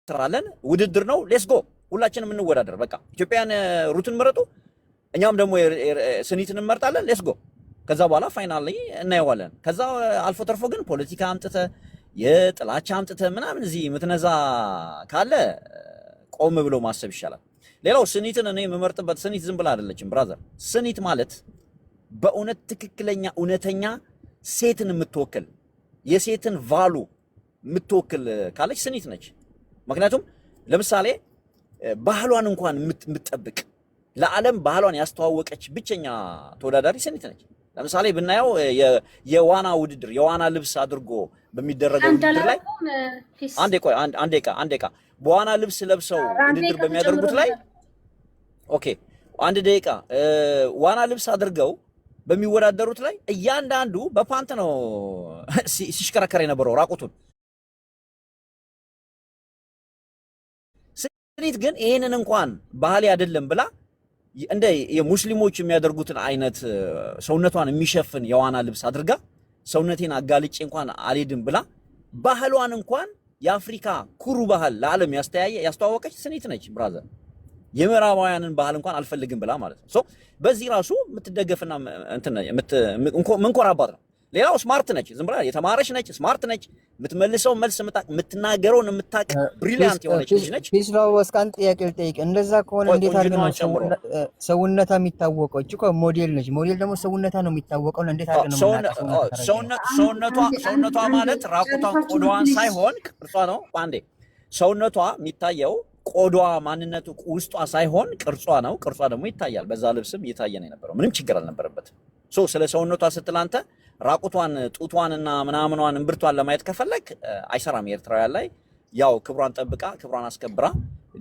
ስራለን ውድድር ነው ሌትስ ጎ ሁላችንም እንወዳደር በቃ ኢትዮጵያን ሩትን መረጡ እኛም ደግሞ ስኒትን እንመርጣለን ሌትስ ጎ ከዛ በኋላ ፋይናሊ እናየዋለን ከዛ አልፎ ተርፎ ግን ፖለቲካ አምጥተ የጥላቻ አምጥተ ምናምን እዚህ ምትነዛ ካለ ቆም ብሎ ማሰብ ይሻላል ሌላው ስኒትን እኔ መመርጥበት ስኒት ዝም ብላ አይደለችም ብራዘር ስኒት ማለት በእውነት ትክክለኛ እውነተኛ ሴትን የምትወክል የሴትን ቫሉ የምትወክል ካለች ስኒት ነች ምክንያቱም ለምሳሌ ባህሏን እንኳን የምትጠብቅ ለዓለም ባህሏን ያስተዋወቀች ብቸኛ ተወዳዳሪ ስኒት ነች ለምሳሌ ብናየው የዋና ውድድር የዋና ልብስ አድርጎ በሚደረገው ውድድር ላይ አንዴ ቃ በዋና ልብስ ለብሰው ውድድር በሚያደርጉት ላይ ኦኬ አንድ ደቂቃ ዋና ልብስ አድርገው በሚወዳደሩት ላይ እያንዳንዱ በፓንት ነው ሲሽከረከር የነበረው ራቁቱን ስኒት ግን ይሄንን እንኳን ባህል አይደለም ብላ እንደ የሙስሊሞች የሚያደርጉትን አይነት ሰውነቷን የሚሸፍን የዋና ልብስ አድርጋ ሰውነቴን አጋልጬ እንኳን አልሄድም ብላ ባህሏን እንኳን የአፍሪካ ኩሩ ባህል ለዓለም ያስተዋወቀች ስኒት ነች ብራዘር የምዕራባውያንን ባህል እንኳን አልፈልግም ብላ ማለት ነው ሶ በዚህ ራሱ የምትደገፍና እንትን ምንኮራባት ነው ሌላው ስማርት ነች ዝም ብላ የተማረች ነች ስማርት ነች የምትመልሰው መልስ የምትናገረውን የምታቅ ብሪሊያንት የሆነች ልጅ ነች ፒስላው እስካን ጥያቄ ልጠይቅ እንደዛ ከሆነ እንዴት አድርገን ነው ሰውነታ የሚታወቀው እኮ ሞዴል ነች ሞዴል ደግሞ ሰውነታ ነው የሚታወቀው እንዴት አድርገን ነው ሰውነቷ ማለት ራቁቷን ቆዳዋን ሳይሆን ቅርጿ ነው አንዴ ሰውነቷ የሚታየው ቆዳዋ ማንነቱ ውስጧ ሳይሆን ቅርጿ ነው ቅርጿ ደግሞ ይታያል በዛ ልብስም እየታየ ነው የነበረው ምንም ችግር አልነበረበትም ሶ ስለ ሰውነቷ ስትላንተ ራቁቷን ጡቷንና ምናምኗን እንብርቷን ለማየት ከፈለክ አይሰራም ኤርትራውያን ላይ ያው ክብሯን ጠብቃ ክብሯን አስከብራ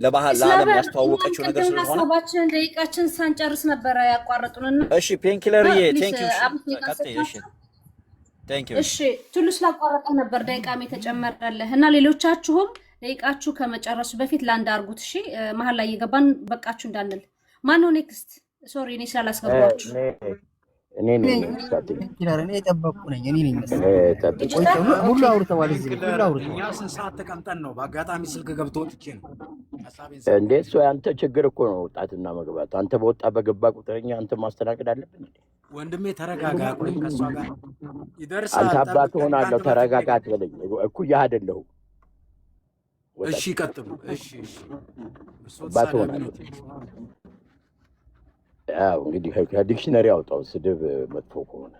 ለባህል ለዓለም ያስተዋወቀችው ነገር ስለሆነ ሐሳባችንን ደቂቃችን ሳንጨርስ ነበር ያቋረጡንና እሺ ፔንኪለርዬ ቴንክ ዩ እሺ ቱሉስ ላቋረጠ ነበር ደቂቃም የተጨመረልህ እና ሌሎቻችሁም ደቂቃችሁ ከመጨረሱ በፊት ላንድ አርጉት እሺ መሃል ላይ የገባን በቃችሁ እንዳንል ማን ነው ኔክስት ሶሪ እኔ ስላላስገባችሁ እኔ ነኝ ኪራር እኔ ተጠበቁ ነኝ እኔ ነኝ ሁሉ አውርተዋል እዚህ ሁሉ አውርተዋል እኛ ስንት ሰዓት ተቀምጠን ነው በአጋጣሚ ስልክ ገብቶ ወጥቼ ነው እንዴ እሱ ያንተ ችግር እኮ ነው ወጣትና መግባት አንተ በወጣ በገባ ቁጥርኛ አንተ ማስተናገድ አለብን ወንድሜ ተረጋጋ ቆይ ከሷ ጋር ይደርሳል አንተ አባት ሆናለሁ ተረጋጋ አትበለኝ እኩያ አይደለሁ እሺ ቀጥሉ እሺ አባት ሆናለሁ ያው እንግዲህ ከዲክሽነሪ አውጣው ስድብ መጥፎ ከሆነ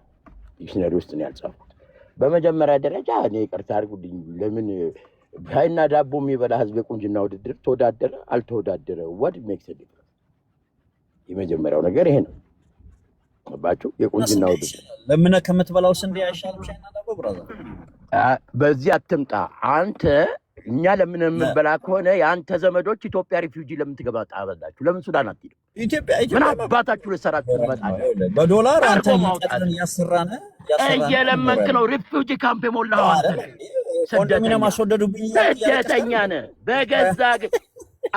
ዲክሽነሪ ውስጥ ነው ያልጻፍኩት በመጀመሪያ ደረጃ እኔ ይቅርታ አድርጉልኝ ለምን ሻይና ዳቦ የሚበላ ህዝብ የቁንጅና ውድድር ተወዳደረ አልተወዳደረ what makes a difference የመጀመሪያው ነገር ይሄ ነው ባችሁ የቁንጅና ውድድር ለምን ከምትበላው ስንዴ አይሻልም ሻይና ዳቦ ብራዘር በዚህ አትምጣ አንተ እኛ ለምን የምንበላ ከሆነ የአንተ ዘመዶች ኢትዮጵያ ሪፊውጂ ለምን ትገባ ጣበላችሁ ለምን ሱዳን አትሄዱ ኢትዮጵያ ምን አባታችሁ ለሰራችሁ ትመጣለህ በዶላር አንተ ይጣጣን ያሰራነ እየለመንክ ነው ሪፊውጂ ካምፕ የሞላው አንተ ኮንዶሚኒየም ማስወደዱብኝ ያተኛ ነህ በገዛ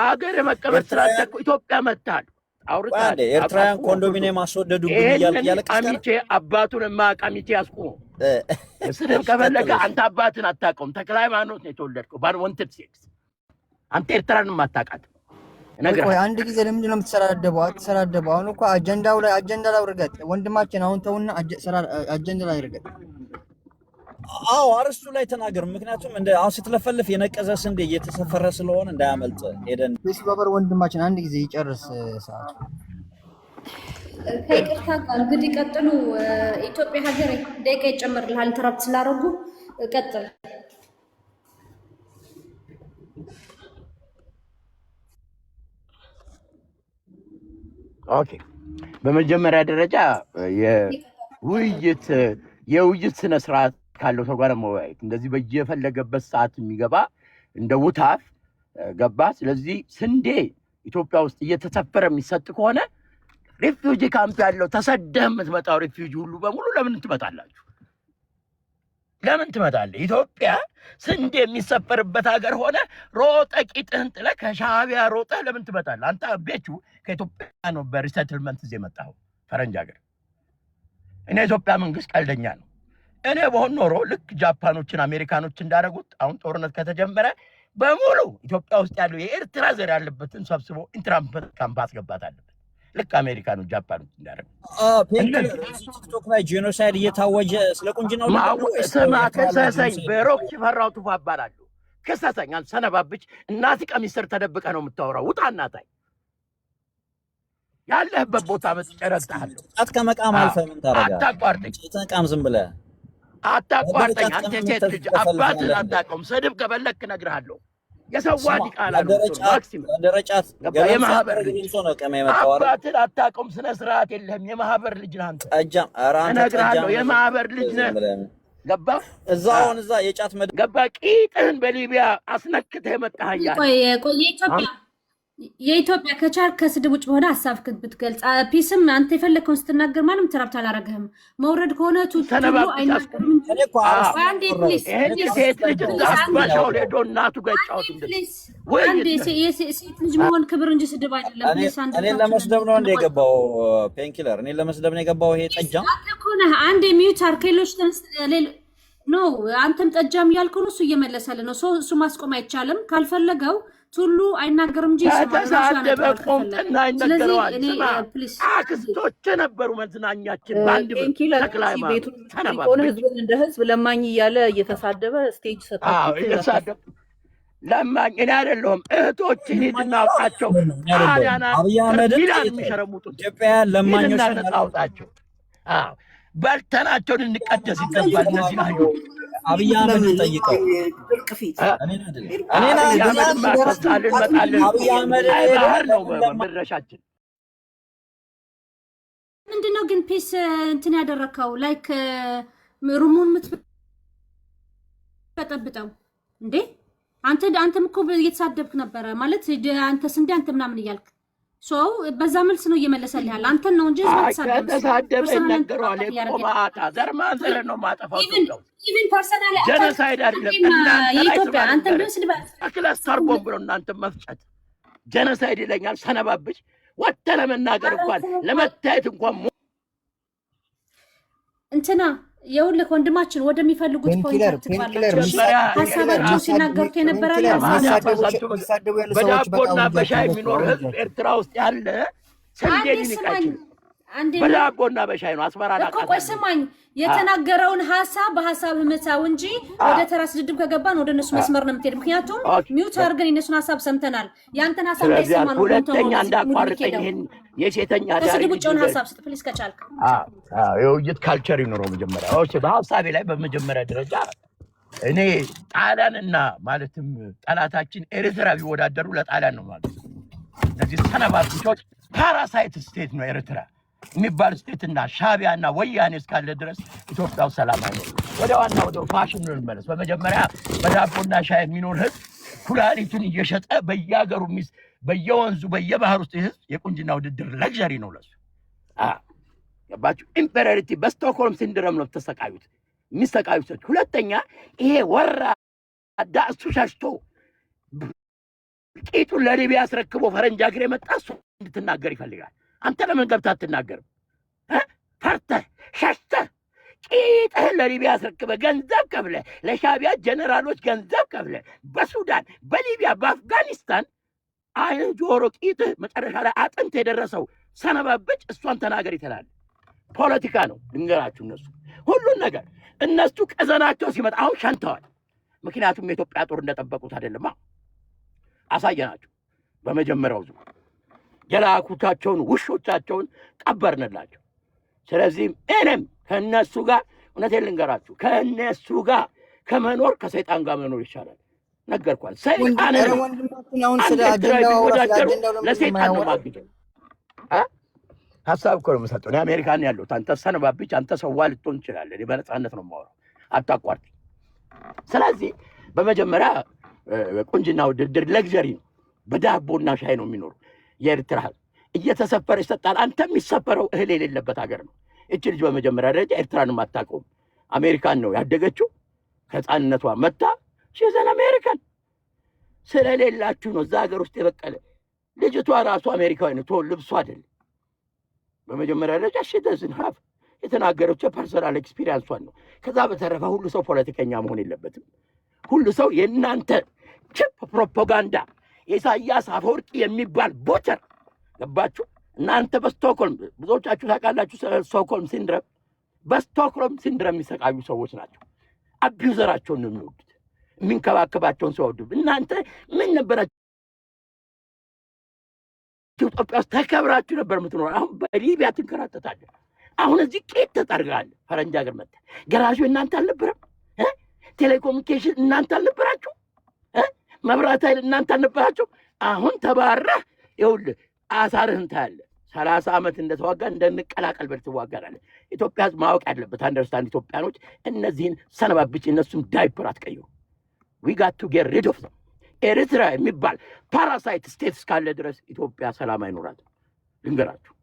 አገር መቀበል ስላደኩ ኢትዮጵያ መጣል አውርታል ኤርትራውያን ኮንዶሚኒየም ማስወደዱብኝ ያለቀ አሚቴ አባቱን ማቃሚቴ ያስቆ እስልም ከፈለከ አንተ አባትን አታውቀውም ተክለ ሃይማኖት ነው የተወለድከው ባን ወንትድ ሴክስ አንተ ኤርትራን ማታውቃት ነገር አንድ ጊዜ ለምንድን ነው የምትሰራደበው አትሰራደበው አሁን እኮ አጀንዳ ላይ ረገጥ ወንድማችን አሁን ተውና አጀንዳ ላይ ረገጥ አዎ አርስቱ ላይ ተናገር ምክንያቱም እንደ አሁን ስትለፈልፍ የነቀዘ ስንዴ እየተሰፈረ ስለሆነ እንዳያመልጥ ሄደን ፌስቡበር ወንድማችን አንድ ጊዜ ይጨርስ ሰዓቱ ከይቅርታ ጋር እንግዲህ ቀጥሉ ኢትዮጵያ ሀገር ደቂቃ ይጨምርልሃል ኢንተራፕት ስላደረጉ ቀጥል ኦኬ በመጀመሪያ ደረጃ የውይይት ስነ ስርዓት ካለው ሰው ጋር መወያየት እንደዚህ በየፈለገበት ሰዓት የሚገባ እንደ ውታፍ ገባ ስለዚህ ስንዴ ኢትዮጵያ ውስጥ እየተሰፈረ የሚሰጥ ከሆነ ሪፊውጂ ካምፕ ያለው ተሰደህ የምትመጣው ሪፊውጂ ሁሉ በሙሉ ለምን ትመጣላችሁ ለምን ትመጣለህ ኢትዮጵያ ስንዴ የሚሰፈርበት ሀገር ሆነ ሮጠ ቂጥህን ጥለህ ከሻዕቢያ ሮጠህ ለምን ትመጣለህ አንተ ቤቱ ከኢትዮጵያ ነው በሪሰትልመንት እዚህ የመጣው ፈረንጅ ሀገር እኔ ኢትዮጵያ መንግስት ቀልደኛ ነው እኔ በሆን ኖሮ ልክ ጃፓኖችን አሜሪካኖች እንዳደረጉት አሁን ጦርነት ከተጀመረ በሙሉ ኢትዮጵያ ውስጥ ያለው የኤርትራ ዘር ያለበትን ሰብስቦ ኢንትራምፕ ካምፕ አስገባት አለበት። ልክ አሜሪካኑ ጃፓኑ እንዳደረጉ ቲክቶክ ላይ ጄኖሳይድ እየታወጀ ስለ ቁንጅናው ስማ ከሰሰኝ በሮክ ሽፈራው ቱፋ እባላለሁ። ከሰሰኝ አንተ ሰነባብች እናት ቀሚስ ስር ተደብቀህ ነው የምታወራው። ውጣ እናታይ ያለህበት ቦታ መጥጨረጣለሁ። ጣት ከመቃም አልፈህ ምን ታረጋለህ? አታቋርጠኝ። ተቃም ዝም ብለህ አታቋርጠኝ። አንተ ሴት ልጅ አባትህን አታውቀውም። ስድብ ከበለክ እነግርሃለሁ። የሰዋ ዲቃላ ነው ማክሲመም ደረጃት የማህበር ልጅ ነው ቀመ የመጣው አባትህን አታውቀውም። ስነ ስርዓት የለህም። የማህበር ልጅ ነህ አንተ። ጠጃም አራን እነግርሃለሁ። የማህበር ልጅ ነህ። ገባህ? እዛውን እዛ የጫት መድ ገባህ? ቂጥህን በሊቢያ አስነክተህ የመጣህ የኢትዮጵያ ከቻል ከስድብ ውጭ በሆነ ሀሳብ ብትገልጽ ፒስም አንተ የፈለከውን ስትናገር ማንም ተራብታ አላረገህም። መውረድ ከሆነ ቱሉ አይናገርም እንጂ አንዴ ፕሊዝ ሴት ልጅ አባሻው ሄዶ እናቱ ጋር ጫወት አንዴ ሴት ልጅ መሆን ክብር እንጂ ስድብ አይደለም። እኔ ለመስደብ ነው እንደ የገባው ፔንኪለር እኔ ለመስደብ ነው የገባው። ይሄ ጠጃም አንዴ ሚዩት አርኬሎች ኖ አንተም ጠጃም ያልከው ነው እሱ እየመለሰልህ ነው። እሱ ማስቆም አይቻልም። ካልፈለገው ቱሉ አይናገርም እንጂ ተሳደበ ቆምጥና ይነገረዋል። አክስቶች ነበሩ መዝናኛችን በአንድ ተክላይ ቤቱን ህዝብን እንደ ህዝብ ለማኝ እያለ እየተሳደበ ስቴጅ ሰጣቸው። ለማኝ እኔ አይደለሁም እህቶችን ሂድና አውጣቸው። አብይ አህመድ የሚሸረሙጡት ኢትዮጵያውያን ለማኞች አውጣቸው። በልተናቸውን እንቀደስ ይገባል። እነዚህ ናዩ አብይ አህመድ ጠይቀው እኔና ማስተሳልን መጣልን አብይ አህመድ ነው መድረሻችን። ምንድነው ግን ፒስ እንትን ያደረከው ላይክ ሩሙን ምትበጠብጠው እንዴ? አንተም እኮ እየተሳደብክ ነበረ ማለት አንተስ እንደ አንተ ምናምን እያልክ ሰው በዛ መልስ ነው እየመለሰልህ ያለ አንተን ነው እንጂ ተሳደበ ይነገረዋል። ቆማታ ዘርማንዘር ነው ማጠፋው ነው ኢቭን ፐርሰናል ጀነሳይድ አይደለም። ኢትዮጵያ አንተ ቢስ ድባ ክላስተር ቦምብ ነው እናንተ መፍጨት ጀነሳይድ ይለኛል። ሰነባብች ወተለ መናገር እንኳን ለመታየት እንኳን እንትና የውልህ ወንድማችን ወደሚፈልጉት ፖይንት ሀሳባቸው ሲናገሩት የነበረ በዳቦና በሻይ የሚኖር ህዝብ ኤርትራ ውስጥ ያለ ሰንዴ ሊቃጭ በዳቦና በሻይ ነው። አስመራ እኮ ቆይ ስማኝ፣ የተናገረውን ሀሳብ በሀሳብ መታው እንጂ ወደ ተራ ስድብ ከገባን ወደ እነሱ መስመር ነው የምትሄድ። ምክንያቱም ሚውት አድርገን የእነሱን ሀሳብ ሰምተናል። ያንተን ሀሳብ ላይ ሰማን። ሁለተኛ እንዳቋርጠኝ ይሄን የሴተኛ ስድብ ውጭውን ሀሳብ ስጥ ፕሊስ ከቻልክ። የውይይት ካልቸር ይኖረው መጀመሪያ። ኦኬ፣ በሀሳቤ ላይ በመጀመሪያ ደረጃ እኔ ጣሊያንና ማለትም ጠላታችን ኤርትራ ቢወዳደሩ ለጣሊያን ነው ማለት ነው። እነዚህ ሰነባቶች ፓራሳይት ስቴት ነው ኤርትራ የሚባል ስቴትና ሻቢያና ወያኔ እስካለ ድረስ ኢትዮጵያው ሰላም አይኖርም። ወደ ዋና ወደ ፋሽን ነው እንመለስ። በመጀመሪያ በዳቦና ሻይ የሚኖር ህዝብ ኩላሊቱን እየሸጠ በየሀገሩ ሚስ በየወንዙ በየባህር ውስጥ ህዝብ የቁንጅና ውድድር ለግዠሪ ነው ለሱ። ገባችሁ? ኢምፔሪያሊቲ በስቶክሆልም ሲንድሮም ነው ተሰቃዩት የሚሰቃዩት። ሁለተኛ ይሄ ወራዳ እሱ ሸሽቶ ቂጡን ለሊቢያ አስረክቦ ፈረንጅ አገር የመጣ እሱ እንድትናገር ይፈልጋል። አንተ ለምን ገብተህ አትናገርም? ፈርተህ ሸሽተህ ቂጥህን ለሊቢያ አስረክበህ ገንዘብ ከፍለህ ለሻቢያ ጀነራሎች ገንዘብ ከፍለህ በሱዳን በሊቢያ በአፍጋኒስታን አይን ጆሮ ቂጥህ መጨረሻ ላይ አጥንት የደረሰው ሰነባብጭ እሷን ተናገር ይተላል። ፖለቲካ ነው ልንገራችሁ። እነሱ ሁሉን ነገር እነሱ ቀዘናቸው ሲመጣ አሁን ሸንተዋል። ምክንያቱም የኢትዮጵያ ጦር እንደጠበቁት አይደለም። አሳየናቸው። በመጀመሪያው ዙር የላኩታቸውን ውሾቻቸውን ቀበርንላቸው። ስለዚህም እኔም ከእነሱ ጋር እውነቴን ልንገራችሁ ከእነሱ ጋር ከመኖር ከሰይጣን ጋር መኖር ይሻላል። ነገርኳል። ሰይጣን ለሰይጣን ነው ማግኘት ሀሳብ እኮ ነው የምሰጠው። እኔ አሜሪካን ያለሁት አንተ ሰነባብች አንተ ሰዋ ልትሆን ትችላለህ። እኔ በነፃነት ነው የማወራው። አታቋርጥ። ስለዚህ በመጀመሪያ ቁንጅና ውድድር ለግዠሪ ነው። በዳቦና ሻይ ነው የሚኖሩ የኤርትራ ህዝብ እየተሰፈረ ይሰጣል። አንተ የሚሰፈረው እህል የሌለበት ሀገር ነው። እቺ ልጅ በመጀመሪያ ደረጃ ኤርትራንም አታውቀውም። አሜሪካን ነው ያደገችው። ከህፃንነቷ መታ ሽዘን አሜሪካን ስለሌላችሁ ነው እዛ ሀገር ውስጥ የበቀለ ልጅቷ ራሱ አሜሪካዊ ነው። ቶ ልብሷ አይደለም። በመጀመሪያ ደረጃ ሽደዝን ሀፍ የተናገረችው ፐርሰናል ኤክስፒሪየንሷን ነው። ከዛ በተረፈ ሁሉ ሰው ፖለቲከኛ መሆን የለበትም። ሁሉ ሰው የእናንተ ቺፕ ፕሮፓጋንዳ ኢሳያስ አፈወርቂ የሚባል ቦቸር ገባችሁ? እናንተ በስቶክሆልም ብዙዎቻችሁ ታውቃላችሁ ስቶክሆልም ሲንድረም በስቶክሆልም ሲንድረም የሚሰቃዩ ሰዎች ናቸው። አቢዩዘራቸውን ነው የሚወዱት፣ የሚንከባከባቸውን ሰው ወዱ። እናንተ ምን ነበራችሁ? ኢትዮጵያ ውስጥ ተከብራችሁ ነበር የምትኖር። አሁን በሊቢያ ትንከራተታለህ። አሁን እዚህ ቄት ተጠርጋለህ። ፈረንጅ ሀገር መጥተህ ገራዡ እናንተ አልነበረም? ቴሌኮሙኒኬሽን እናንተ አልነበራችሁ? መብራት ኃይል እናንተ አልነበራችሁ? አሁን ተባረህ ይኸውልህ አሳርህን ታያለህ። 30 ዓመት እንደተዋጋ እንደንቀላቀል በል ትዋጋለህ። ኢትዮጵያ ህዝብ ማወቅ ያለበት አንደርስታንድ ኢትዮጵያኖች እነዚህን ሰነባብጭ እነሱም ዳይፐር አትቀይሩ። ዊ ጋት ቱ ጌት ሪድ ኦፍ ዘም። ኤርትራ የሚባል ፓራሳይት ስቴት እስካለ ድረስ ኢትዮጵያ ሰላም አይኖራትም ልንገራችሁ።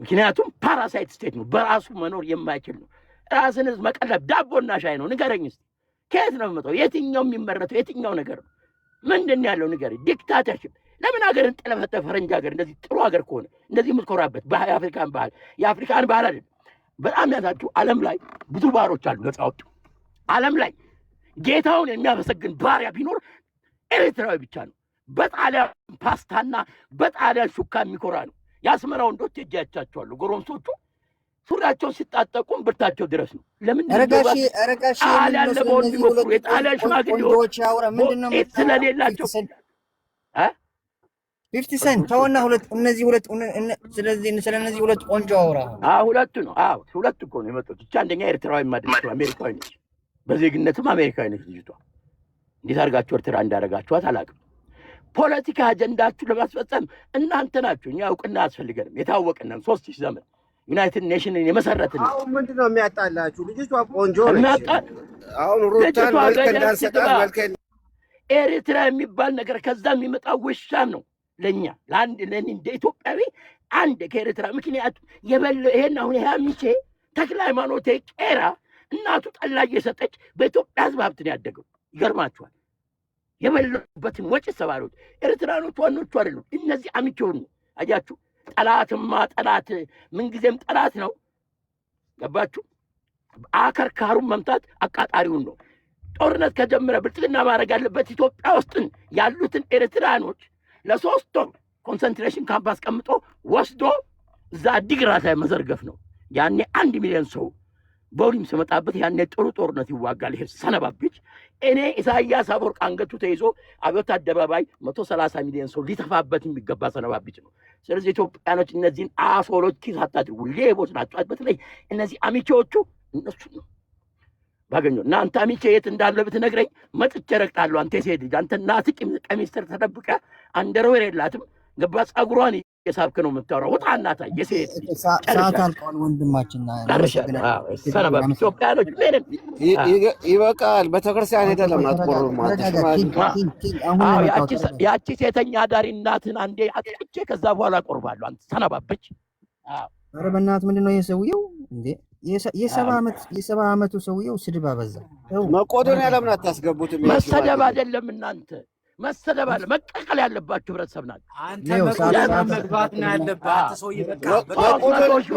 ምክንያቱም ፓራሳይት ስቴት ነው፣ በራሱ መኖር የማይችል ነው። ራስን ህዝብ መቀለብ ዳቦና ሻይ ነው። ንገረኝ እስኪ ከየት ነው የሚመጣው? የትኛው የሚመረተው የትኛው ነገር ነው? ምንድን ያለው ንገረኝ። ዲክታተርሽፕ ለምን ሀገርን ጠለፈተ? ፈረንጅ ሀገር እንደዚህ ጥሩ ሀገር ከሆነ እንደዚህ የምትኮራበት የአፍሪካን ባህል የአፍሪካን ባህል አይደል? በጣም ያዛችሁ ዓለም ላይ ብዙ ባሮች አሉ ነፃ ወጡ። ዓለም ላይ ጌታውን የሚያመሰግን ባሪያ ቢኖር ኤርትራዊ ብቻ ነው። በጣሊያን ፓስታና በጣሊያን ሹካ የሚኮራ ነው። የአስመራ ወንዶች እጅ ያቻቸዋለሁ። ጎረምሶቹ ሱሪያቸውን ሲጣጠቁም ብርታቸው ድረስ ነው። ለምን ረጋሺ ጣሊያን ለመሆን ቢሞክሩ የጣሊያን ሽማግሌዎች ስለሌላቸው 50 ሰንት ተወና እነዚህ ሁለት ስለነዚህ ሁለት ቆንጆ አውራ። ሁለቱ ነው። ሁለቱ እኮ ነው የመጡት። ብቻ አንደኛ ኤርትራዊ ማድረግ አሜሪካዊ ነች፣ በዜግነትም አሜሪካዊ ነች ልጅቷ። እንዴት አድርጋችሁ ኤርትራ እንዳደረጋችኋት አላውቅም። ፖለቲካ አጀንዳችሁ ለማስፈጸም እናንተ ናችሁ። እኛ እውቅና አያስፈልገንም። የታወቅን 3000 ዘመን ዩናይትድ ኔሽንን የመሰረትን። አሁን ምንድን ነው የሚያጣላችሁ? ልጅቷ ቆንጆ ነች። አሁን ሩታን መልከን ኤርትራ የሚባል ነገር ከዛ የሚመጣው ውሻም ነው ለኛ ለእኔ እንደ ኢትዮጵያዊ አንድ ከኤርትራ። ምክንያቱም ይሄን አሁን ሚቼ ተክለ ሃይማኖት ቄራ እናቱ ጠላ እየሰጠች በኢትዮጵያ ህዝብ ሀብትን ያደገው ይገርማችኋል። የበሉበትን ወጭ ሰባሪዎች ኤርትራኖች ዋኖቹ አይደሉም። እነዚህ አሚቼውን ነው። አያችሁ፣ ጠላትማ ጠላት ምንጊዜም ጠላት ነው። ገባችሁ? አከርካሩን መምታት አቃጣሪውን ነው። ጦርነት ከጀመረ ብልጽግና ማድረግ ያለበት ኢትዮጵያ ውስጥን ያሉትን ኤርትራኖች ለ3 ወር ኮንሰንትሬሽን ካምፕ አስቀምጦ ወስዶ እዛ አዲግራት ላይ መዘርገፍ ነው። ያኔ 1 ሚሊዮን ሰው በውሪም ስመጣበት ያኔ ጥሩ ጦርነት ይዋጋል። ይሄ ሰነባብች እኔ ኢሳያስ አፈወርቅ አንገቱ ተይዞ አብዮት አደባባይ 130 ሚሊዮን ሰው ሊተፋበት የሚገባ ሰነባብች ነው። ስለዚህ ኢትዮጵያኖች እነዚህን አፎሎች ኪስ አታድርጉ። ሌቦች ናቸው። በተለይ እነዚህ አሚቼዎቹ እነሱ ነው ባገኘው። እናንተ አሚቼ የት እንዳለ ብትነግረኝ መጥቼ ረግጣለሁ። አንተ ሴት ልጅ አንተ እናትህ ቀሚስተር ተደብቀ አንደርዌር የላትም ገባ ጸጉሯን የሳብክ ነው የምታወራው። ወጣ እናታ የሴት ሰዓት አልቋል ወንድማችን። ኢትዮጵያኖች ምንም ይበቃል። ቤተክርስቲያን ሄደህ ለምን አትቆርብም? ያቺ ሴተኛ አዳሪ እናትን አንዴ አጥቼ ከዛ በኋላ ቆርባለሁ። አንተ ሰነባበች። ኧረ በእናትህ ምንድን ነው የሰውየው እንዴ? የ70 ዓመቱ ሰውየው ስድብ አበዛ። መቆዶንያ ለምን አታስገቡትም? መሰደብ አይደለም እናንተ መሰደብ አለ። መቀቀል ያለባችሁ ህብረተሰብ ናችሁ። አንተ መግባት ነው ያለባት። ሰው ይበቃ።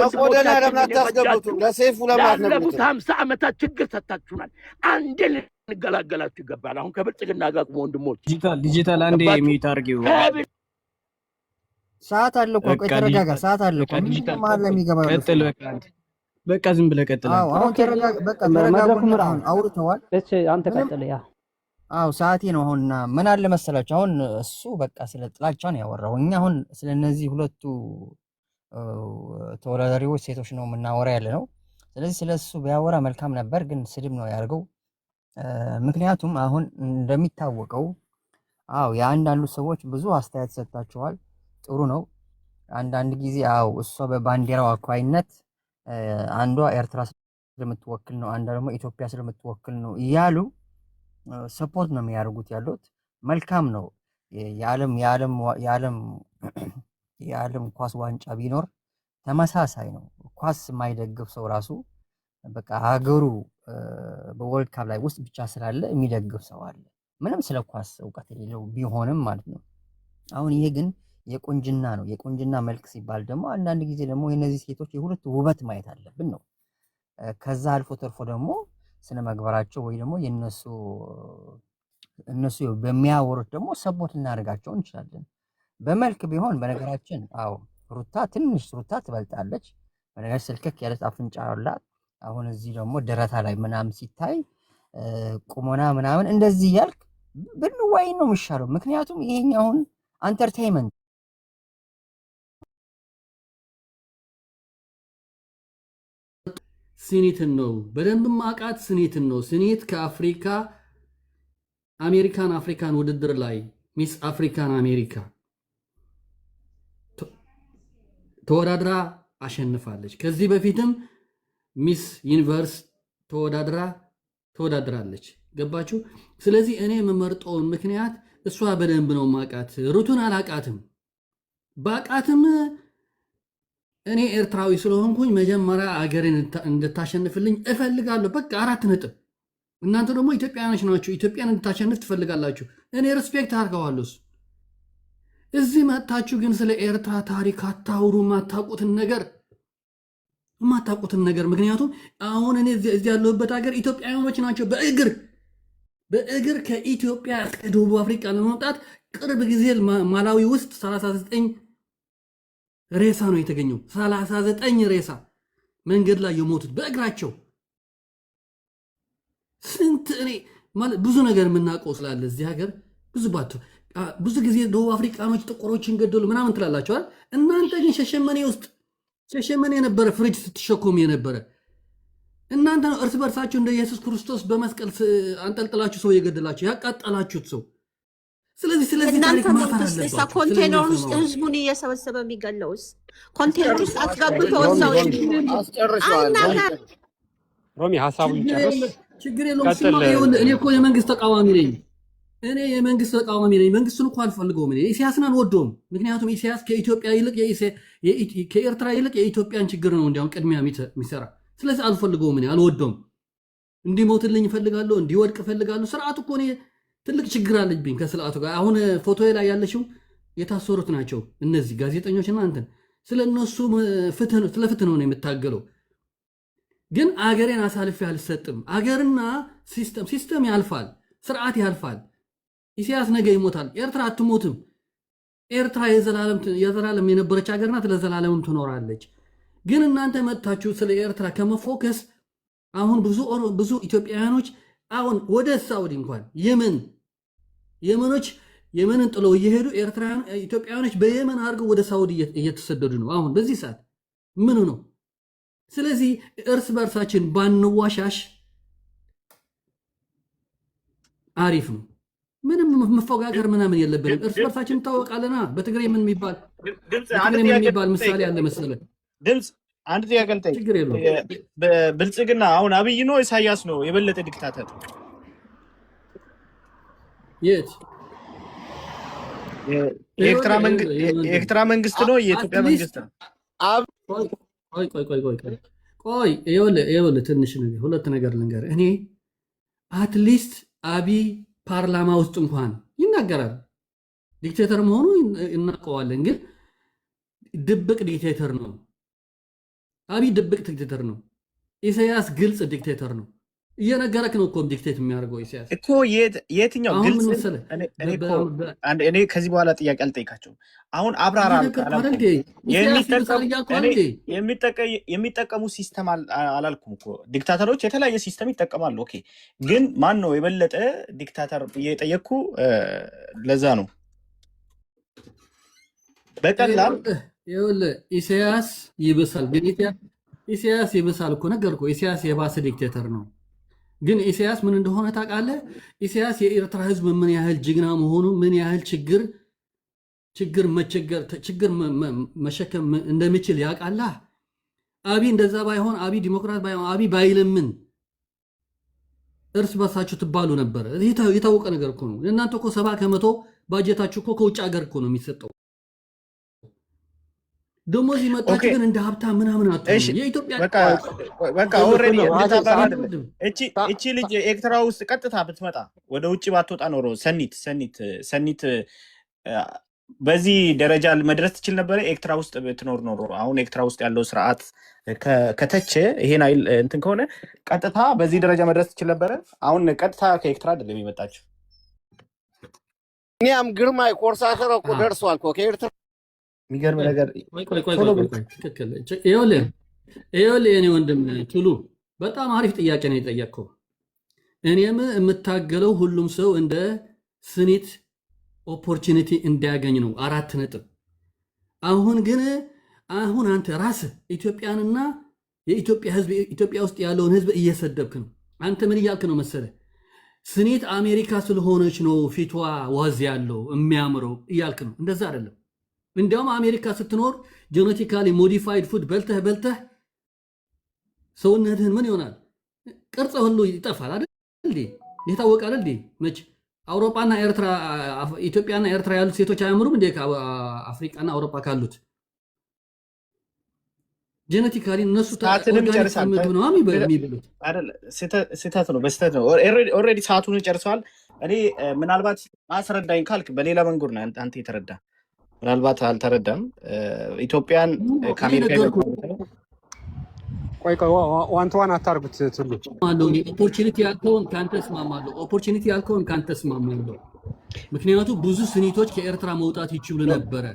መቆዶንያ ለምን አታስገቡትም? ለሰይፉ ለምን አትነግሩትም? ያለፉት 50 ዓመታት ችግር ሰጥታችሁናል። አንዴ ልንገላገላችሁ ይገባል። አሁን ከብልጽግና ጋር ቁሞ ወንድሞች ዲጂታል አንዴ ሚዩት አድርጊው። ሰዓት አለ እኮ ቆይ ተረጋጋ። ሰዓት አለ እኮ መሀል ላይ የሚገባ ቀጥል። በቃ ዝም ብለህ ቀጥል። አሁን ተረጋጋ። በቃ ተረጋጉና አውርተዋል። እሺ አንተ ቀጥል። ያ ሰዓቴ ነው አሁንና ምን አለ መሰላችሁ፣ አሁን እሱ በቃ ስለ ጥላቻ ነው ያወራው። እኛ አሁን ስለ እነዚህ ሁለቱ ተወዳዳሪዎች ሴቶች ነው የምናወራ ያለ ነው። ስለዚህ ስለ እሱ ቢያወራ መልካም ነበር፣ ግን ስድብ ነው ያደርገው። ምክንያቱም አሁን እንደሚታወቀው የአንዳንዱ ሰዎች ብዙ አስተያየት ሰጥታችኋል። ጥሩ ነው። አንዳንድ ጊዜ እሷ በባንዲራው አኳይነት አንዷ ኤርትራ ስለምትወክል ነው፣ አንዷ ደግሞ ኢትዮጵያ ስለምትወክል ነው እያሉ ሰፖርት ነው የሚያደርጉት ያሉት። መልካም ነው። የዓለም ኳስ ዋንጫ ቢኖር ተመሳሳይ ነው። ኳስ የማይደግፍ ሰው ራሱ በቃ ሀገሩ በወርልድ ካፕ ላይ ውስጥ ብቻ ስላለ የሚደግፍ ሰው አለ፣ ምንም ስለ ኳስ እውቀት የሌለው ቢሆንም ማለት ነው። አሁን ይሄ ግን የቁንጅና ነው። የቁንጅና መልክ ሲባል ደግሞ አንዳንድ ጊዜ ደግሞ የነዚህ ሴቶች የሁለቱ ውበት ማየት አለብን ነው። ከዛ አልፎ ተርፎ ደግሞ ስነ መግባራቸው ወይ ደግሞ የነሱ እነሱ በሚያወሩት ደግሞ ሰፖርት እናደርጋቸው እንችላለን። በመልክ ቢሆን በነገራችን አዎ ትንሽ ሩታ ትበልጣለች። በነገር ስልክክ ያለ አፍንጫ አላት። አሁን እዚህ ደግሞ ደረታ ላይ ምናምን ሲታይ ቁሞና ምናምን እንደዚህ ያልክ ብንዋይ ነው የሚሻለው። ምክንያቱም ይሄኛውን አንተርቴይንመንት ስኒትን ነው በደንብ ማቃት ስኒትን ነው። ስኒት ከአፍሪካ አፍሪካን ውድድር ላይ ሚስ አፍሪካን አሜሪካ ተወዳድራ አሸንፋለች። ከዚህ በፊትም ሚስ ዩኒቨርስ ተወዳድራለች። ገባችሁ? ስለዚህ እኔ የምመርጠውን ምክንያት እሷ በደንብ ነው ማቃት። ሩቱን አላቃትም። ባቃትም እኔ ኤርትራዊ ስለሆንኩኝ መጀመሪያ አገሬን እንድታሸንፍልኝ እፈልጋለሁ። በቃ 4 ነጥብ። እናንተ ደግሞ ኢትዮጵያኖች ናችሁ፣ ኢትዮጵያን እንድታሸንፍ ትፈልጋላችሁ። እኔ ሪስፔክት አድርገዋለሁ። እዚህ መጣችሁ ግን ስለ ኤርትራ ታሪክ አታውሩ፣ የማታውቁትን ነገር። ምክንያቱም አሁን እኔ እዚህ ያለሁበት ሀገር ኢትዮጵያውያኖች ናቸው በእግር ከኢትዮጵያ እስከ ደቡብ አፍሪካ ለመምጣት ቅርብ ጊዜ ማላዊ ውስጥ 39 ሬሳ ነው የተገኘው። 39 ሬሳ መንገድ ላይ የሞቱት በእግራቸው። ስንት እኔ ማለት ብዙ ነገር የምናውቀው ስላለ እዚህ ሀገር ብዙ ጊዜ ደቡብ አፍሪካኖች ጥቁሮችን ገደሉ ምናምን ትላላቸዋል። እናንተ ግን ሸሸመኔ የነበረ ፍሪጅ ስትሸኮም የነበረ እናንተ ነው። እርስ በርሳችሁ እንደ ኢየሱስ ክርስቶስ በመስቀል አንጠልጥላችሁ ሰው የገደላችሁ ያቃጠላችሁት ሰው። ስለዚህ እናንተ ሞትስ ኮንቴነር ውስጥ ህዝቡን እየሰበሰበ የሚገለውስ ኮንቴነር ውስጥ አስገብተው ሰው ሮሚ ሀሳቡን ጨርስ። ችግር የለውም። እኔ እኮ የመንግስት ተቃዋሚ ነኝ። መንግስቱን እኮ አልፈልገውም። ኢሳያስን አልወደውም። ምክንያቱም ኢሳያስ ከኢትዮጵያ ይልቅ ከኤርትራ ይልቅ የኢትዮጵያን ችግር ነው እንዲያውም ቅድሚያ የሚሰራ። ስለዚህ አልፈልገውም፣ አልወደውም። እንዲሞትልኝ እፈልጋለሁ፣ እንዲወድቅ እፈልጋለሁ። ስርዓቱ እኮ እኔ ትልቅ ችግር አለብኝ ከስርዓቱ ጋር። አሁን ፎቶ ላይ ያለሽው የታሰሩት ናቸው እነዚህ ጋዜጠኞችና እንትን። ስለነሱ ስለ ፍትህ ነው የምታገለው። ግን አገሬን አሳልፌ አልሰጥም። አገርና ሲስተም ያልፋል፣ ስርዓት ያልፋል። ኢሳያስ ነገ ይሞታል፣ ኤርትራ አትሞትም። ኤርትራ የዘላለም የነበረች ሀገር ናት፣ ለዘላለምም ትኖራለች። ግን እናንተ መጥታችሁ ስለ ኤርትራ ከመፎከስ አሁን ብዙ ኢትዮጵያውያኖች አሁን ወደ ሳውዲ እንኳን የመንን ጥለው እየሄዱ ኢትዮጵያውያኖች በየመን አድርገው ወደ ሳውዲ እየተሰደዱ ነው አሁን በዚህ ሰዓት። ምን ነው? ስለዚህ እርስ በርሳችን ባንዋሻሽ አሪፍ ነው። ምንም መፎጋገር ምናምን የለብንም። እርስ በርሳችን እንታወቃለና። በትግሬ ምን የሚባል ምሳሌ አለ መሰለህ? ድምፅ አንድ ጥያቄ ልጠይቅ። ብልጽግና አሁን አብይ ነው ኢሳያስ ነው የበለጠ ዲክታተር? የት? የኤርትራ መንግስት ነው የኢትዮጵያ መንግስት ነው? ቆይ ይኸውልህ ትንሽ ነገር ሁለት ነገር ልንገርህ። እኔ አትሊስት አብይ ፓርላማ ውስጥ እንኳን ይናገራል። ዲክቴተር መሆኑ እናውቀዋለን፣ ግን ድብቅ ዲክቴተር ነው። አብይ ድብቅ ዲክቴተር ነው። ኢሳያስ ግልጽ ዲክቴተር ነው። እየነገረክ ነው እኮ ዲክቴት የሚያደርገው ኢሳያስ እኮ። የትኛው ግልጽ? እኔ ከዚህ በኋላ ጥያቄ አልጠይቃቸውም። አሁን አብራራ። የሚጠቀሙ ሲስተም አላልኩም እኮ። ዲክታተሮች የተለያየ ሲስተም ይጠቀማሉ። ኦኬ፣ ግን ማን ነው የበለጠ ዲክታተር እየጠየቅኩ ለዛ ነው። በቀላል ይኸውልህ ኢሳያስ ይብሳል፣ ግን ኢሳያስ ይብሳል እኮ ነገርኩህ። ኢሳያስ የባሰ ዲክቴተር ነው። ግን ኢሳያስ ምን እንደሆነ ታውቃለህ? ኢሳያስ የኤርትራ ህዝብ ምን ያህል ጀግና መሆኑ፣ ምን ያህል ችግር መሸከም እንደሚችል ያውቃላ። አብይ እንደዛ ባይሆን፣ አብይ ዲሞክራት ባይሆን፣ አብይ ባይለምን እርስ በርሳችሁ ትባሉ ነበር። የታወቀ ነገር እኮ ነው። እናንተ እኮ 70% ባጀታችሁ እኮ ከውጭ ሀገር እኮ ነው የሚሰጠው። ደግሞ እዚህ መጣችሁ ግን እንደ ሀብታም ምናምን አትሆኑ። የኢትዮጵያ በቃ ኦልሬዲ እቺ ልጅ ኤርትራ ውስጥ ቀጥታ ብትመጣ ወደ ውጭ ባትወጣ ኖሮ ሰኒት በዚህ ደረጃ መድረስ ትችል ነበረ። ኤርትራ ውስጥ ብትኖር ኖሮ አሁን ኤርትራ ውስጥ ያለው ስርዓት ከተቸ ይሄን አይል እንትን ከሆነ ቀጥታ በዚህ ደረጃ መድረስ ትችል ነበረ። አሁን ቀጥታ ከኤርትራ አይደለም የመጣችው። እኛም ግርማይ ኮርሳ ተረቁ ደርሷል እኮ ከኤርትራ የሚገርም ነገር ቆይ ትክክል ይኸውልህ የኔ ወንድም ቱሉ በጣም አሪፍ ጥያቄ ነው የጠየቅከው። እኔም የምታገለው ሁሉም ሰው እንደ ስኒት ኦፖርቹኒቲ እንዲያገኝ ነው። 4 ነጥብ። አሁን አንተ ራስህ ኢትዮጵያንና የኢትዮጵያ ህዝብ ኢትዮጵያ ውስጥ ያለውን ህዝብ እየሰደብክ ነው። አንተ ምን እያልክ ነው መሰለህ? ስኒት አሜሪካ ስለሆነች ነው ፊቷ ዋዝ ያለው የሚያምረው እያልክ ነው። እንደዛ አይደለም። እንዲያውም አሜሪካ ስትኖር ጄኔቲካሊ ሞዲፋይድ ፉድ በልተህ ሰውነትህን ምን ይሆናል? ቅርጽ ሁሉ ይጠፋል አይደል እንዴ? የታወቀ አይደል እንዴ? መች አውሮፓና ኤርትራ ኢትዮጵያና ኤርትራ ያሉት ሴቶች አያምሩም እንዴ? አፍሪካና አውሮፓ ካሉት ጄኔቲካሊ እነሱ ሰዓትንም ጨርሳል ነው የሚበሉት አይደል? ስህተት ነው፣ በስህተት ነው። ኦልሬዲ ሰዓቱን ጨርሰዋል። እኔ ምናልባት አስረዳኝ ካልክ በሌላ መንገድ ነው አንተ የተረዳ፣ ምናልባት አልተረዳም። ኢትዮጵያን ከአሜሪካ ቆይ ዋን ቱ ዋን አታርጉት። ትሉ ኦፖርቹኒቲ ያልከውን ካንተ እስማማለሁ። ምክንያቱም ብዙ ስኒቶች ከኤርትራ መውጣት ይችሉ ነበረ።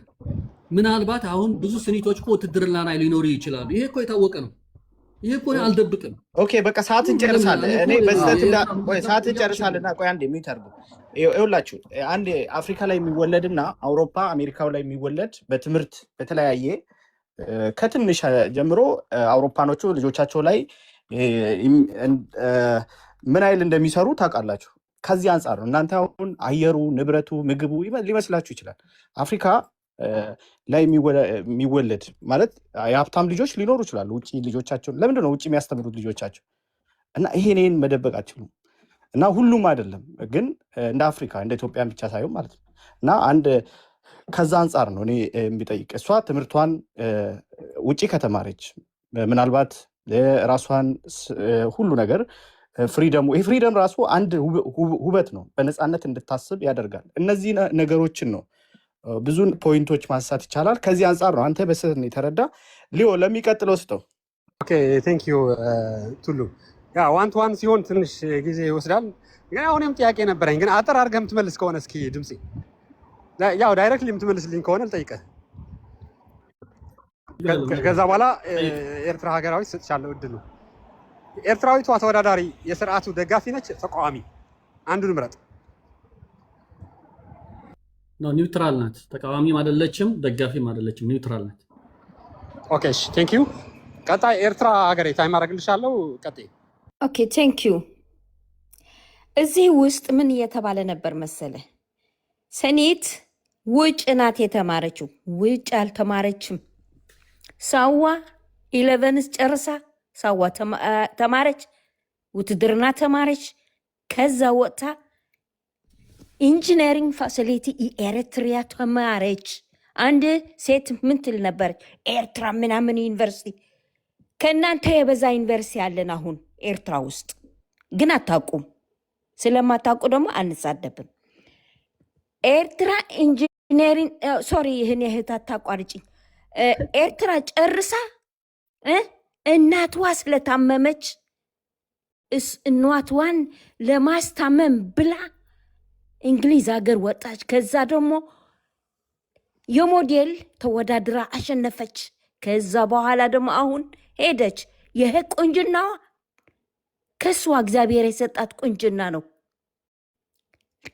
ምናልባት አሁን ብዙ ስኒቶች እኮ ውትድርና ላይ ሊኖሩ ይችላሉ። ይሄ እኮ የታወቀ ነው። ይሄ እኮ አልደብቅም። ኦኬ በቃ ሰዓት እንጨርሳለን። እኔ ሰዓት እንጨርሳልና ቆይ አንዴ የሚተርጉ ይኸውላችሁ፣ አንድ አፍሪካ ላይ የሚወለድና አውሮፓ አሜሪካው ላይ የሚወለድ በትምህርት በተለያየ ከትንሽ ጀምሮ አውሮፓኖቹ ልጆቻቸው ላይ ምን አይል እንደሚሰሩ ታውቃላችሁ። ከዚህ አንጻር ነው እናንተ አሁን አየሩ፣ ንብረቱ፣ ምግቡ ሊመስላችሁ ይችላል። አፍሪካ ላይ የሚወለድ ማለት የሀብታም ልጆች ሊኖሩ ይችላሉ። ውጭ ልጆቻቸው ለምንድን ነው ውጭ የሚያስተምሩት ልጆቻቸው? እና ይሄን መደበቅ አትችሉም። እና ሁሉም አይደለም ግን እንደ አፍሪካ እንደ ኢትዮጵያ ብቻ ሳይሆን ማለት ነው። እና አንድ ከዛ አንጻር ነው እኔ የሚጠይቅ እሷ ትምህርቷን ውጭ ከተማረች ምናልባት ራሷን ሁሉ ነገር ፍሪደሙ ይሄ ፍሪደም ራሱ አንድ ውበት ነው። በነፃነት እንድታስብ ያደርጋል። እነዚህ ነገሮችን ነው ብዙ ፖይንቶች ማንሳት ይቻላል። ከዚህ አንጻር ነው አንተ በስህተት ነው የተረዳ። ሊዮ ለሚቀጥለው ስጠው። ኦኬ ቴንክ ዩ ቱሉ። ያ ዋን ቱ ዋን ሲሆን ትንሽ ጊዜ ይወስዳል። ግን አሁንም ጥያቄ ነበረኝ። ግን አጠር አድርገህ የምትመልስ ከሆነ እስኪ ድምጼ ያው ዳይሬክትሊ የምትመልስልኝ ከሆነ ልጠይቅህ። ከዛ በኋላ ኤርትራ ሀገራዊ ሰጥቻለሁ እድሉ። ኤርትራዊቷ ተወዳዳሪ የስርዓቱ ደጋፊ ነች ተቃዋሚ? አንዱን ምረጥ። ነው ኒውትራል ናት። ተቃዋሚም አይደለችም ደጋፊም አይደለችም፣ ኒውትራል ናት። ኦኬ እሺ ቴንክ ዩ። ቀጣይ ኤርትራ ሀገሬ ታይም አደርግልሻለሁ። ቀጣይ ኦኬ ቴንክ ዩ። እዚህ ውስጥ ምን እየተባለ ነበር መሰለ? ሰኒት ውጭ ናት የተማረችው፣ ውጭ አልተማረችም። ሳዋ 11 ጨርሳ ሳዋ ተማረች፣ ውትድርና ተማረች። ከዛ ወጥታ ኢንጂነሪንግ ፋሲሊቲ ኤርትሪያ ተማረች። አንድ ሴት ምን ትል ነበር? ኤርትራ ምናምን ዩኒቨርሲቲ። ከእናንተ የበዛ ዩኒቨርሲቲ ያለን አሁን ኤርትራ ውስጥ ግን አታውቁም። ስለማታውቁ ደግሞ አንሳደብም። ኤርትራ ኢንጂነሪንግ ሶሪ፣ ይህን የህት አታቋርጭኝ። ኤርትራ ጨርሳ እናትዋ ስለታመመች እናትዋን ለማስታመም ብላ እንግሊዝ ሀገር ወጣች። ከዛ ደግሞ የሞዴል ተወዳድራ አሸነፈች። ከዛ በኋላ ደግሞ አሁን ሄደች። ይሄ ቁንጅናዋ ከሷ እግዚአብሔር የሰጣት ቁንጅና ነው፣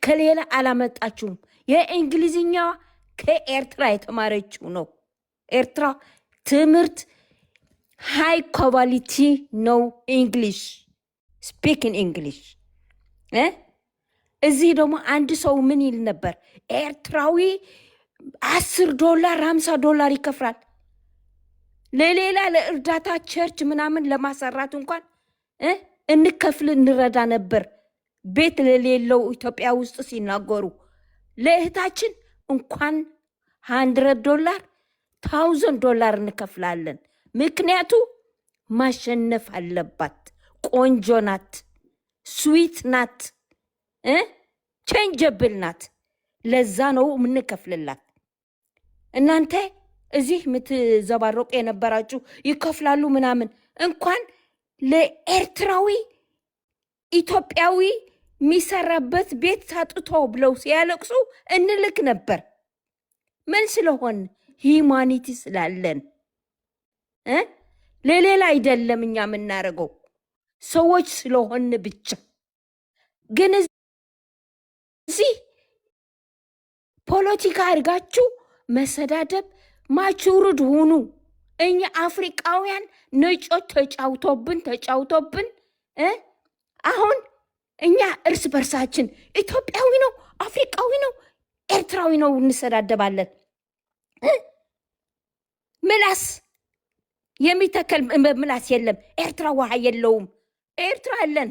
ከሌላ አላመጣችውም። የእንግሊዝኛዋ ከኤርትራ የተማረችው ነው። ኤርትራ ትምህርት ሃይ ኳሊቲ ነው። እንግሊሽ ስፒኪንግ እንግሊሽ። እዚህ ደግሞ አንድ ሰው ምን ይል ነበር? ኤርትራዊ $10 $50 ይከፍላል ለሌላ ለእርዳታ ቸርች ምናምን ለማሰራት እንኳን እንከፍል እንረዳ ነበር። ቤት ለሌለው ኢትዮጵያ ውስጥ ሲናገሩ ለእህታችን እንኳን $100 $1000 እንከፍላለን። ምክንያቱ ማሸነፍ አለባት። ቆንጆ ናት፣ ስዊት ናት፣ ቼንጀብል ናት። ለዛ ነው የምንከፍልላት። እናንተ እዚህ የምትዘባረቁ የነበራችሁ ይከፍላሉ ምናምን። እንኳን ለኤርትራዊ ኢትዮጵያዊ የሚሰራበት ቤት ታጥቶ ብለው ሲያለቅሱ እንልክ ነበር። ምን ስለሆን ሂዩማኒቲ ስላለን ለሌላ አይደለም እኛ የምናደርገው ሰዎች ስለሆን ብቻ። ግን እዚህ ፖለቲካ አድርጋችሁ መሰዳደብ ማቹሩድ ሁኑ። እኛ አፍሪካውያን ነጮች ተጫውቶብን አሁን እኛ እርስ በርሳችን ኢትዮጵያዊ ነው፣ አፍሪካዊ ነው፣ ኤርትራዊ ነው እንሰዳደባለን። ምላስ የሚተከል ምላስ የለም። ኤርትራ ውሃ የለውም። ኤርትራ አለን።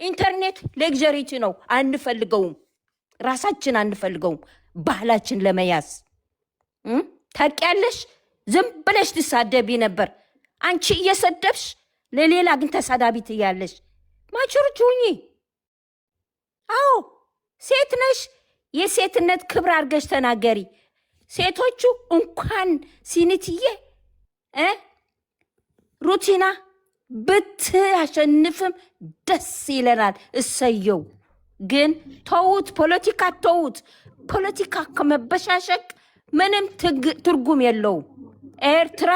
ኢንተርኔት ሌግዠሪቲ ነው፣ አንፈልገውም። ራሳችን አንፈልገውም። ባህላችን ለመያዝ ታውቂያለሽ። ዝም ብለሽ ትሳደቢ ነበር። አንቺ እየሰደብሽ ለሌላ ግን ተሳዳቢ ትያለሽ። ማቹርት ሁኚ። አዎ ሴት ነሽ። የሴትነት ክብር አድርገሽ ተናገሪ። ሴቶቹ እንኳን ሲኒትዬ ሩቲና ብታሸንፍም ደስ ይለናል። እሰየው። ግን ተውት፣ ፖለቲካ ተውት። ፖለቲካ ከመበሻሸቅ ምንም ትርጉም የለውም። ኤርትራ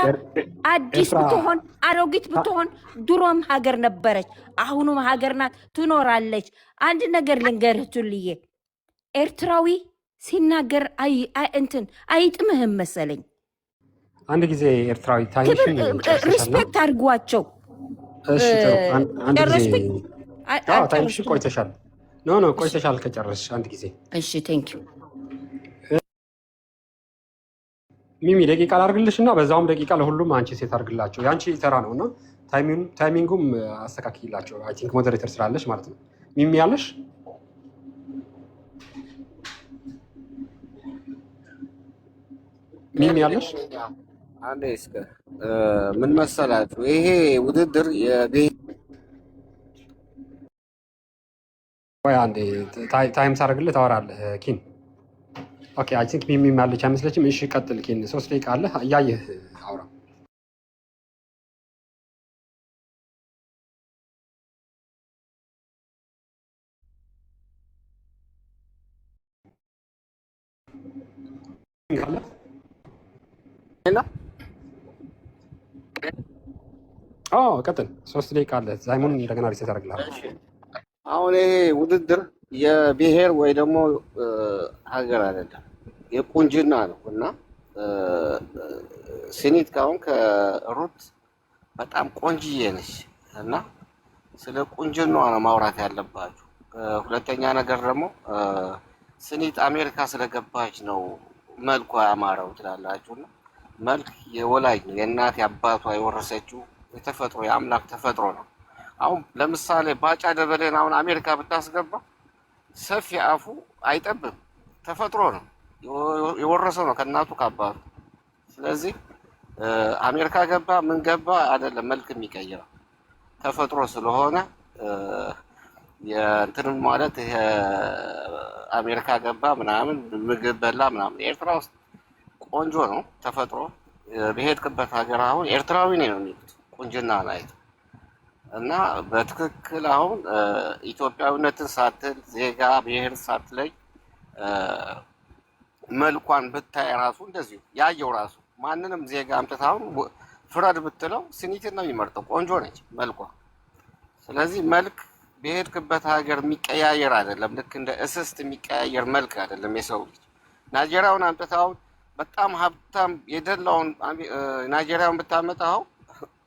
አዲስ ብትሆን አሮጊት ብትሆን ድሮም ሀገር ነበረች፣ አሁኑም ሀገር ናት፣ ትኖራለች። አንድ ነገር ልንገርህ ቱልዬ፣ ኤርትራዊ ሲናገር እንትን አይጥምህም መሰለኝ። አንድ ጊዜ ኤርትራዊ ታይምሽን ሪስፔክት አድርጓቸው። እሺ ጥሩ። አንድ ጊዜ ጨረስኩኝ። ታይምሽን ቆይተሻል። ኖ ቆይተሻል ከጨረስሽ አንድ ጊዜ። እሺ ቴንክ ዩ ሚሚ። ደቂቃ ላድርግልሽ እና በዛውም ደቂቃ ለሁሉም አንቺ ሴት አድርግላቸው። የአንቺ ተራ ነው እና ታይሚንጉም አስተካክላቸው። አይ ቲንክ ሞዴሬተር ስላለሽ ማለት ነው። ሚሚ ያለሽ ሚሚ ያለሽ አንዴ እስከ ምን መሰላችሁ ይሄ ውድድር ወይ አንዴ ታይም ሳደርግልህ ታወራለህ ኪን። ኦኬ አይ ቲንክ ሚሚ ያለች አይመስለችም። እሺ ቀጥል ኪን። 3 ደቂቃ አለ እያየህ አውራ። ቀጥል 3 ደቂቃ አለ። ዛይሙን እንደገና ሪሴት አደርግልሃለሁ። አሁን ይሄ ውድድር የብሔር ወይ ደግሞ ሀገር አይደለም፣ የቁንጅና ነው እና ሲኒት ካሁን ከሩት በጣም ቆንጅዬ ነች እና ስለ ቁንጅናዋ ነው ማውራት ያለባችሁ። ሁለተኛ ነገር ደግሞ ሲኒት አሜሪካ ስለገባች ነው መልኳ ያማረው ትላላችሁ እና መልክ የወላጅ ነው፣ የእናት የአባቷ የወረሰችው የተፈጥሮ የአምላክ ተፈጥሮ ነው። አሁን ለምሳሌ ባጫ ደበሌን አሁን አሜሪካ ብታስገባ ሰፊ አፉ አይጠብም፣ ተፈጥሮ ነው፣ የወረሰው ነው ከእናቱ ከአባቱ። ስለዚህ አሜሪካ ገባ ምን ገባ አይደለም መልክ የሚቀይረው ተፈጥሮ ስለሆነ የእንትን ማለት ይሄ አሜሪካ ገባ ምናምን ምግብ በላ ምናምን ኤርትራ ውስጥ ቆንጆ ነው ተፈጥሮ። በሄድክበት ሀገር አሁን ኤርትራዊ ነው የሚሉት ቁንጅና ላይ እና በትክክል አሁን ኢትዮጵያዊነትን ሳትል ዜጋ ብሔር ሳትለይ መልኳን ብታይ ራሱ እንደዚሁ ያየው ራሱ ማንንም ዜጋ አምጥታ አሁን ፍረድ ብትለው ሲኒትን ነው የሚመርጠው። ቆንጆ ነች መልኳ። ስለዚህ መልክ በሄድክበት ሀገር የሚቀያየር አይደለም። ልክ እንደ እስስት የሚቀያየር መልክ አይደለም የሰው ልጅ። ናይጄሪያውን አምጥታው በጣም ሀብታም የደላውን ናይጄሪያውን ብታመጣው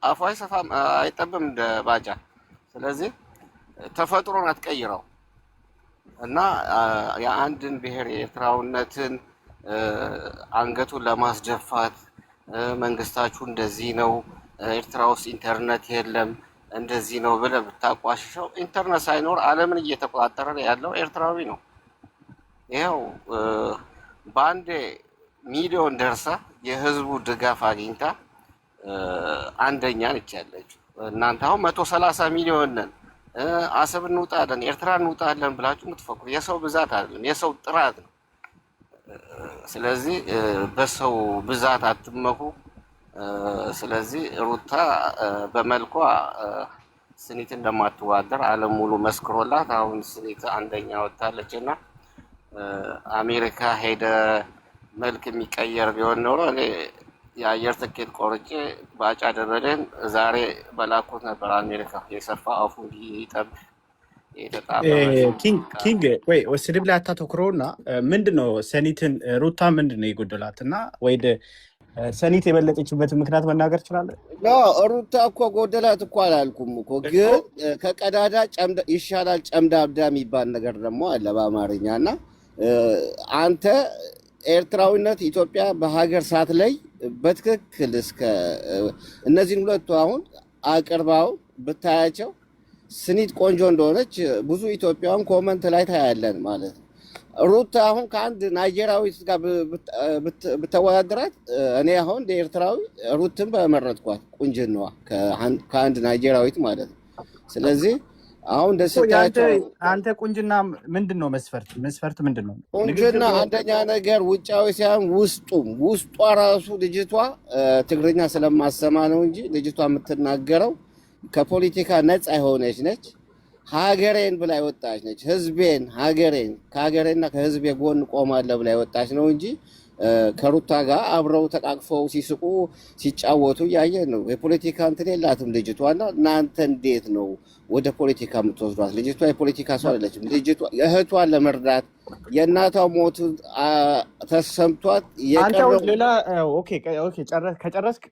አፉ አይሰፋም አይጠብም እንደ ባጫ። ስለዚህ ተፈጥሮን አትቀይረው እና የአንድን ብሔር የኤርትራውነትን አንገቱን ለማስደፋት መንግስታችሁ እንደዚህ ነው፣ ኤርትራ ውስጥ ኢንተርኔት የለም እንደዚህ ነው ብለህ ብታቋሽሸው፣ ኢንተርኔት ሳይኖር ዓለምን እየተቆጣጠረ ያለው ኤርትራዊ ነው። ይኸው በአንድ ሚሊዮን ደርሳ የህዝቡ ድጋፍ አግኝታ አንደኛ ነች ያለችው። እናንተ አሁን 130 ሚሊዮን ነን አሰብ እንውጣለን ኤርትራ እንውጣለን ብላችሁ የምትፈክሩ የሰው ብዛት አይደለም የሰው ጥራት ነው። ስለዚህ በሰው ብዛት አትመኩ። ስለዚህ ሩታ በመልኳ ስኒት እንደማትዋደር ዓለም ሙሉ መስክሮላት አሁን ስኒት አንደኛ ወጣለች እና አሜሪካ ሄደ መልክ የሚቀየር ቢሆን ኖሮ እኔ የአየር ትኬት ቆርጬ ባጫ ደበሌን ዛሬ በላኩት ነበር አሜሪካ። የሰፋ አፉ እንዲጠብ ኪንግ ወይ ስድብ ላይ አታተኩረውና ምንድነው ሰኒትን ሩታ ምንድነው የጎደላትና ወይ ሰኒት የበለጠችበት ምክንያት መናገር ትችላለህ? ሩታ እኮ ጎደላት እኮ አላልኩም እኮ፣ ግን ከቀዳዳ ይሻላል ጨምዳዳ የሚባል ነገር ደግሞ አለ በአማርኛ እና አንተ ኤርትራዊነት ኢትዮጵያ በሀገር ሳት ላይ በትክክል እስከ እነዚህን ሁለቱ አሁን አቅርባው ብታያቸው ስኒት ቆንጆ እንደሆነች ብዙ ኢትዮጵያውያን ኮመንት ላይ ታያለን ማለት ነው። ሩታ አሁን ከአንድ ናይጄሪያዊት ጋር ብተወዳደራት እኔ አሁን ኤርትራዊ ሩትን በመረጥኳት ቁንጅናዋ ከአንድ ናይጄሪያዊት ማለት ነው። ስለዚህ አሁን ደስታቸው አንተ ቁንጅና ምንድን ነው መስፈርት ምንድን ነው? ቁንጅና አንደኛ ነገር ውጫዊ ሳይሆን ውስጧ ራሱ ልጅቷ ትግርኛ ስለማሰማ ነው እንጂ ልጅቷ የምትናገረው ከፖለቲካ ነፃ የሆነች ነች። ሀገሬን ብላ የወጣች ነች። ህዝቤን ሀገሬን ከሀገሬና ከህዝቤ ጎን ቆማለሁ ብላ የወጣች ነው እንጂ ከሩታ ጋር አብረው ተቃቅፈው ሲስቁ ሲጫወቱ እያየን ነው። የፖለቲካ እንትን የላትም ልጅቷና እናንተ እንዴት ነው ወደ ፖለቲካ የምትወስዷት? ልጅቷ የፖለቲካ ሰው አይደለችም። ልጅቷ እህቷን ለመርዳት የእናቷ ሞት ተሰምቷት ሌላ ከጨረስክ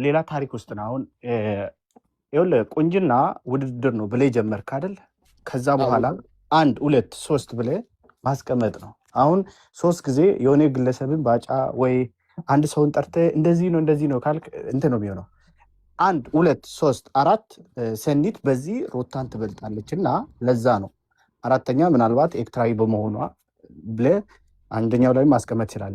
ሌላ ታሪክ ውስጥ ነው። አሁን ይኸውልህ ቁንጅና ውድድር ነው ብለህ ጀመርክ አይደል? ከዛ በኋላ 1 2 3 ብለህ ማስቀመጥ ነው። አሁን 3 ጊዜ የሆነ ግለሰብን ባጫ ወይ አንድ ሰውን ጠርተህ እንደዚህ ነው ካልክ እንትን ነው የሚሆነው። 1 2 3 4 ሰኒት በዚህ ሩታን ትበልጣለች እና ለዛ ነው አራተኛ ምናልባት ኤርትራዊ በመሆኗ ብለህ አንደኛው ላይ ማስቀመጥ ይችላል።